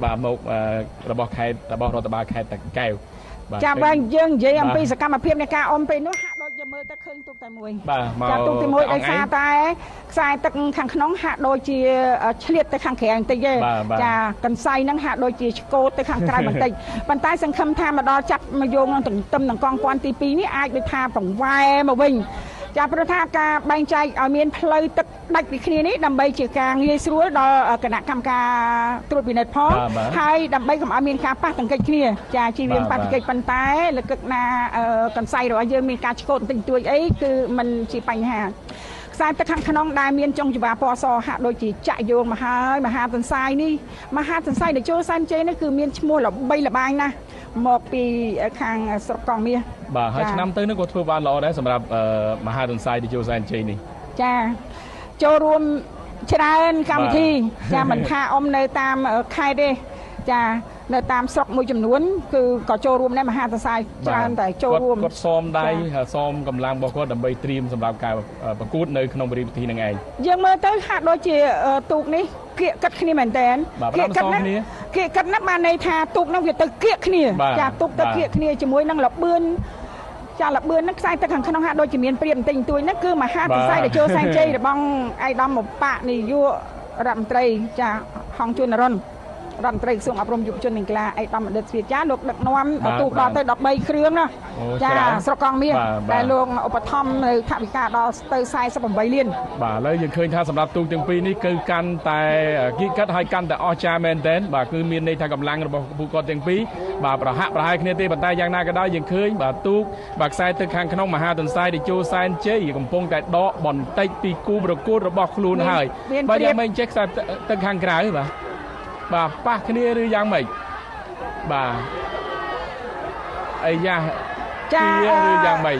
បាទមករបស់ខេត្តរបស់រដ្ឋបាលខេត្តតាកែវចាបើយើងនិយាយអំពីសកម្មភាពនៃការអុំពេលនោះហាក់ដូចយើងមើលទៅឃើញទូកតែមួយចាទូកតែមួយដោយសារតែខ្សែទឹកខាងក្នុងហាក់ដូចជាឆ្លៀតទៅខាងក្រៅបន្តិចទេចាកន្សៃហ្នឹងហាក់ដូចជាឆ្កូតទៅខាងក្រៅបន្តិចប៉ុន្តែសង្ឃឹមថាមកដល់ចាប់មកយកនឹងទន្ទឹមនឹងកងពាន់ទី2នេះអាចដូចថាប្រវែមកវិញចាព្រោះថាការបែងចែកឲ្យមានផ្លូវទឹកដាច់ពីគ្នានេះដើម្បីជាការងាយស្រួលដល់គណៈកម្មការត្រួតពិនិត្យផងហើយដើម្បីកុំឲ្យមានការប៉ះទង្គិចគ្នាចាជីវៀងប៉ះទង្គិចប៉ុន្តែលើកឹកណាកន្សៃរបស់យើងមានការឆ្កូតបន្តិចតួចអីគឺมันជាបញ្ហាខ្សែទឹកខាងក្នុងដែលមានចុងច្បាពណ៌សហាក់ដូចជាចាក់យោងមកហើយមហាទន្សាយនេះមហាទន្សាយដែលចូលសែនជ័យនេះគឺមានឈ្មោះល្បីល្បាញណាស់មកពីខាងស្រុកកងមាសបាទហើយឆ្នាំទៅនេះក៏ធ្វើបានល្អដែរសម្រាប់មហាទន្សាយដែលចូលសែនជ័យនេះចាចូលរួមច្រើនកម្មវិធីចាមិនថាអុំនៅតាមខេត្តទេចានៅតាមស្រុកមួយចំនួនគឺក៏ចូលរួមដែរមហាទន្សាយច្រើនតែចូលរួមគាត់សមដៃសមកម្លាំងរបស់គាត់ដើម្បីត្រៀមសម្រាប់ការប្រកួតនៅក្នុងពិធីនឹងឯងយើងមើលទៅហាក់ដូចជាទូកនេះគៀកកាត់គ្នាមែនតើគៀកកាត់គ្នាគៀកកាត់ណាស់បានន័យថាទូកនោះវាទៅគៀកគ្នាចាទូកទៅគៀកគ្នាជាមួយនឹងលបឿនចាលបឿននឹងខ្សែទឹកខាងក្នុងហាក់ដូចជាមានព្រៀបបន្តិចបន្តួចហ្នឹងគឺមហាទន្សាយដែលចូលសែនជ័យរបស់ឯកឧត្តមបកនាយករដ្ឋមន្ត្រីចាហងជួននរុនរដ្ឋមន្ត្រីក្រសួងអប់រំយុវជននិងកីឡាឯកឧត្តមបណ្ឌិតស្វាចាលោកដឹកនាំទូកដល់ទៅ13គ្រឿងណាចាស្រុកកងមាសដែលលោកឧបត្ថម្ភនៅថវិកាដល់ទៅ48លានបាទឥឡូវយើងឃើញថាសម្រាប់ទូកទាំងពីរនេះគឺកាន់តែគៀកកាត់ហើយកាន់តែអស្ចារ្យមែនទែនបាទគឺមានន័យថាកម្លាំងរបស់ពួកគាត់ទាំងពីរបាទប្រហាក់ប្រហែលគ្នាទេប៉ុន្តែយ៉ាងណាក៏ដោយយើងឃើញបាទទូកបាទខ្សែទឹកខាងក្នុងមហាទន្សាយដែលចូលសែនជ័យកំពុងតែដកបន្តិចពីគូប្រកួតរបស់ខ្លួនហើយបើយ៉ាងមិនចេះខ្សែទឹកខាងក្រៅបាទប៉ះគ្នាឬយ៉ាងម៉េចបាទអាយ៉ាចាឬយ៉ាងម៉េច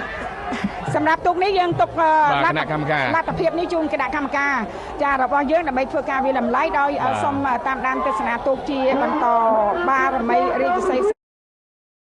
សម្រាប់ទូកនេះយើងទុកគណៈកម្មការលទ្ធភាពនេះជូនគណៈកម្មការចារបស់យើងដើម្បីធ្វើការវិលតម្លៃដោយសូមតាមដានទស្សនាទូកជាបន្តបារមីរាជសី